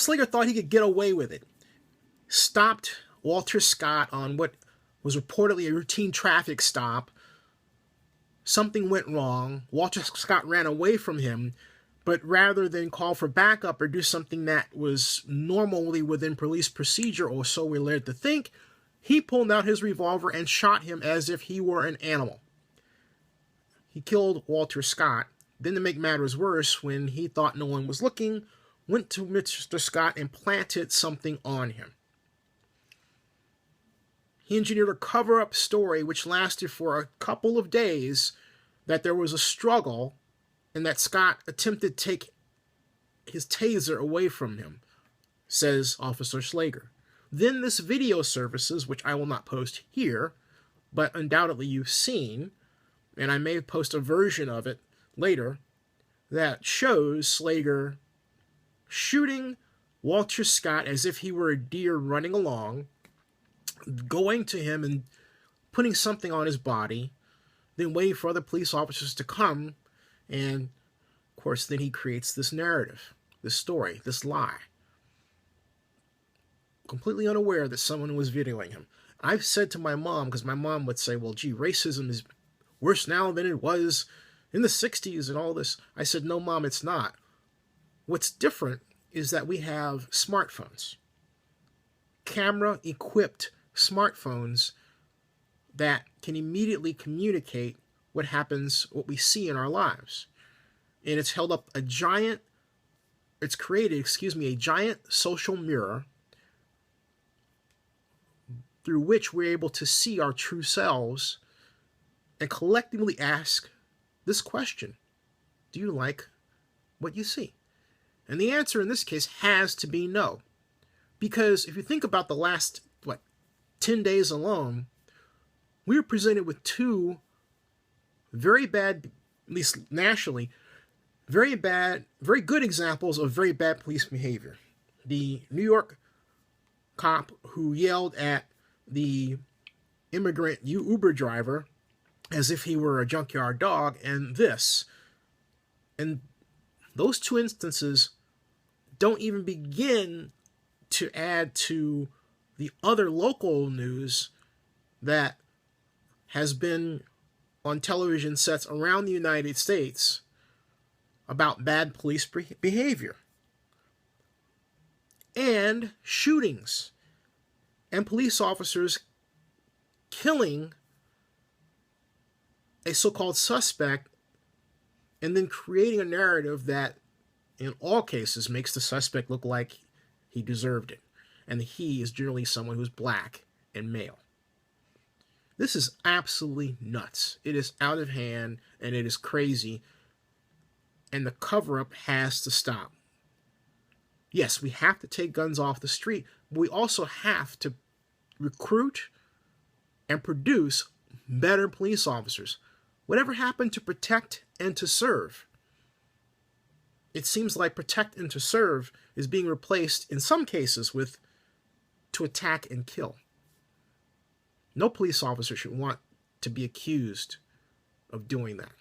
Slager thought he could get away with it. Stopped Walter Scott on what was reportedly a routine traffic stop. Something went wrong. Walter Scott ran away from him, but rather than call for backup or do something that was normally within police procedure, or so we're led to think, he pulled out his revolver and shot him as if he were an animal. He killed Walter Scott. Then, to make matters worse, when he thought no one was looking, went to Mr. Scott and planted something on him. He engineered a cover-up story which lasted for a couple of days, that there was a struggle and that Scott attempted to take his taser away from him, says Officer Slager. Then this video surfaces, which I will not post here, but undoubtedly you've seen, and I may post a version of it later, that shows Slager shooting Walter Scott as if he were a deer running along, going to him and putting something on his body, then waiting for other police officers to come, and of course then he creates this narrative, this story, this lie, completely unaware that someone was videoing him. I've said to my mom, because my mom would say, well, gee, racism is worse now than it was in the 60s and all this. I said, no, Mom, it's not. What's different is that we have smartphones, camera-equipped smartphones that can immediately communicate what happens, what we see in our lives. And it's held up a giant social mirror through which we're able to see our true selves and collectively ask this question: do you like what you see? And the answer in this case has to be no. Because if you think about the last, 10 days alone, we were presented with two very bad, at least nationally, very good examples of very bad police behavior. The New York cop who yelled at the immigrant Uber driver as if he were a junkyard dog, and this. And those two instances don't even begin to add to the other local news that has been on television sets around the United States about bad police behavior and shootings and police officers killing a so-called suspect and then creating a narrative that in all cases makes the suspect look like he deserved it. And he is generally someone who's black and male. This is absolutely nuts. It is out of hand and it is crazy. And the cover-up has to stop. Yes, we have to take guns off the street, but we also have to recruit and produce better police officers. Whatever happened to protect and to serve? It seems like protect and to serve is being replaced in some cases with to attack and kill. No police officer should want to be accused of doing that.